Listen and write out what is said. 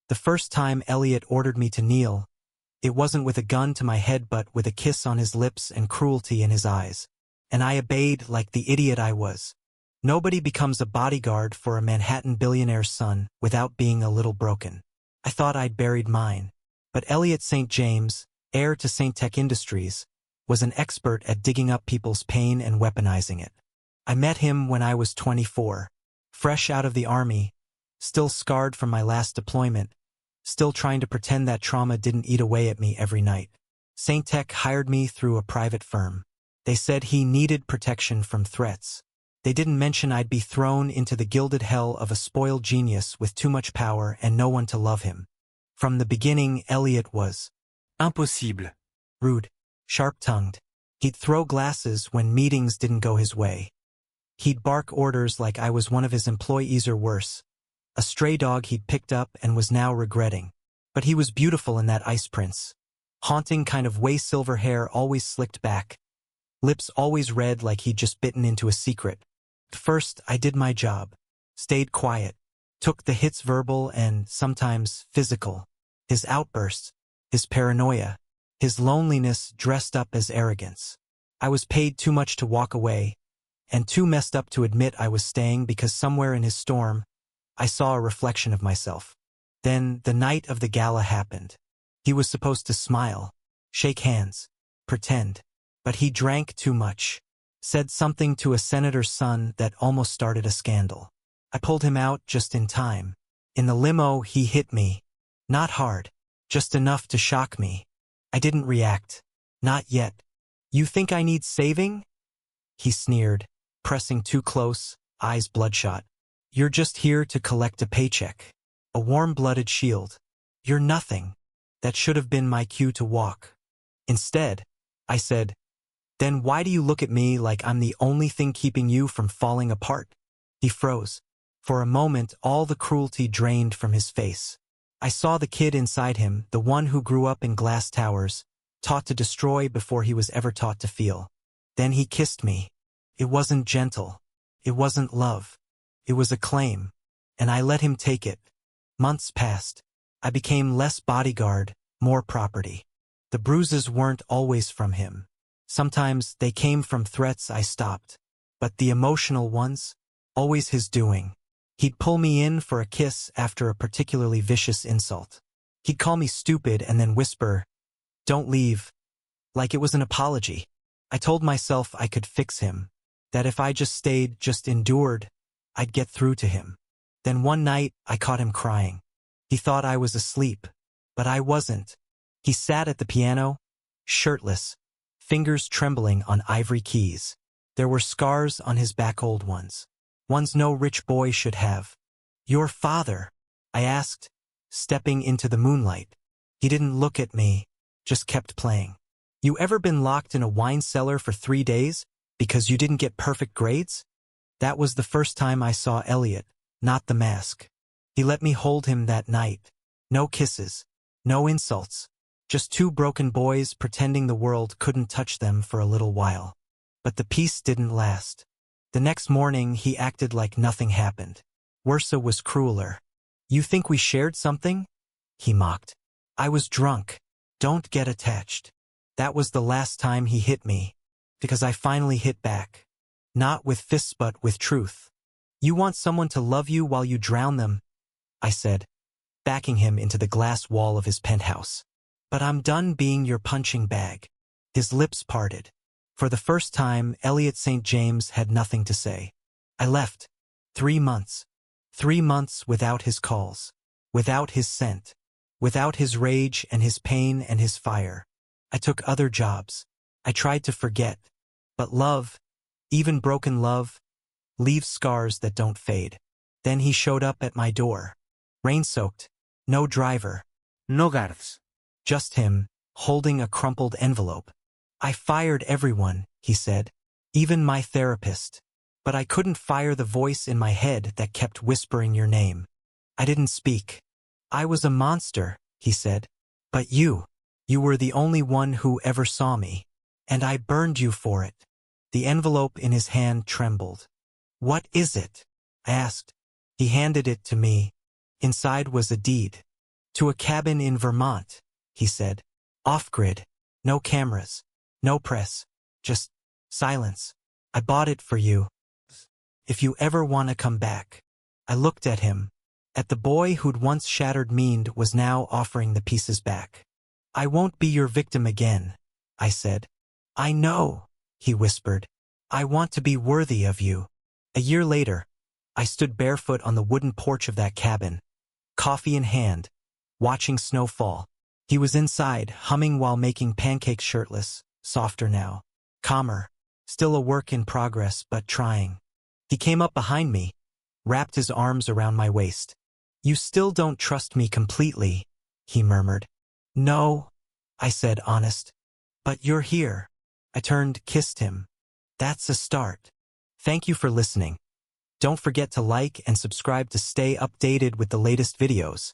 The first time Elliot ordered me to kneel, it wasn't with a gun to my head but with a kiss on his lips and cruelty in his eyes. And I obeyed like the idiot I was. Nobody becomes a bodyguard for a Manhattan billionaire's son without being a little broken. I thought I'd buried mine. But Elliot St. James, heir to St. Tech Industries, was an expert at digging up people's pain and weaponizing it. I met him when I was 24, fresh out of the army, still scarred from my last deployment, still trying to pretend that trauma didn't eat away at me every night. St. Tech hired me through a private firm. They said he needed protection from threats. They didn't mention I'd be thrown into the gilded hell of a spoiled genius with too much power and no one to love him. From the beginning, Elliot was impossible, rude, sharp-tongued. He'd throw glasses when meetings didn't go his way. He'd bark orders like I was one of his employees or worse, a stray dog he'd picked up and was now regretting. But he was beautiful in that ice prince. Haunting kind of way silver hair always slicked back. Lips always red like he'd just bitten into a secret. At first, I did my job. Stayed quiet. Took the hits verbal and sometimes physical. His outbursts. His paranoia. His loneliness dressed up as arrogance. I was paid too much to walk away, and too messed up to admit I was staying because somewhere in his storm, I saw a reflection of myself. Then the night of the gala happened. He was supposed to smile, shake hands, pretend. But he drank too much. Said something to a senator's son that almost started a scandal. I pulled him out just in time. In the limo, he hit me. Not hard. Just enough to shock me. I didn't react. Not yet. You think I need saving? He sneered, pressing too close, eyes bloodshot. You're just here to collect a paycheck. A warm-blooded shield. You're nothing. That should have been my cue to walk. Instead, I said, then why do you look at me like I'm the only thing keeping you from falling apart? He froze. For a moment, all the cruelty drained from his face. I saw the kid inside him, the one who grew up in glass towers, taught to destroy before he was ever taught to feel. Then he kissed me. It wasn't gentle. It wasn't love. It was a claim. And I let him take it. Months passed. I became less bodyguard, more property. The bruises weren't always from him. Sometimes they came from threats I stopped. But the emotional ones, always his doing. He'd pull me in for a kiss after a particularly vicious insult. He'd call me stupid and then whisper, "Don't leave," like it was an apology. I told myself I could fix him, that if I just stayed, just endured, I'd get through to him. Then one night, I caught him crying. He thought I was asleep, but I wasn't. He sat at the piano, shirtless, fingers trembling on ivory keys. There were scars on his back, old ones no rich boy should have. Your father? I asked, stepping into the moonlight. He didn't look at me, just kept playing. You ever been locked in a wine cellar for 3 days because you didn't get perfect grades? That was the first time I saw Elliot, not the mask. He let me hold him that night. No kisses, no insults. Just two broken boys pretending the world couldn't touch them for a little while. But the peace didn't last. The next morning, he acted like nothing happened. Worsa was crueler. You think we shared something? He mocked. I was drunk. Don't get attached. That was the last time he hit me, because I finally hit back. Not with fists but with truth. You want someone to love you while you drown them, I said, backing him into the glass wall of his penthouse. But I'm done being your punching bag. His lips parted. For the first time, Elliot St. James had nothing to say. I left. 3 months. 3 months without his calls. Without his scent. Without his rage and his pain and his fire. I took other jobs. I tried to forget. But love, even broken love, leaves scars that don't fade. Then he showed up at my door. Rain-soaked. No driver. No guards. Just him, holding a crumpled envelope. I fired everyone, he said, even my therapist. But I couldn't fire the voice in my head that kept whispering your name. I didn't speak. I was a monster, he said. But you were the only one who ever saw me. And I burned you for it. The envelope in his hand trembled. What is it? I asked. He handed it to me. Inside was a deed. To a cabin in Vermont, he said. Off-grid. No cameras. No press. Just silence. I bought it for you. If you ever want to come back. I looked at him. At the boy who'd once shattered me and was now offering the pieces back. I won't be your victim again, I said. I know, he whispered. I want to be worthy of you. A year later, I stood barefoot on the wooden porch of that cabin, coffee in hand, watching snow fall. He was inside, humming while making pancakes shirtless, softer now, calmer, still a work in progress but trying. He came up behind me, wrapped his arms around my waist. You still don't trust me completely, he murmured. No, I said, honest. But you're here. I turned, kissed him. That's a start. Thank you for listening. Don't forget to like and subscribe to stay updated with the latest videos.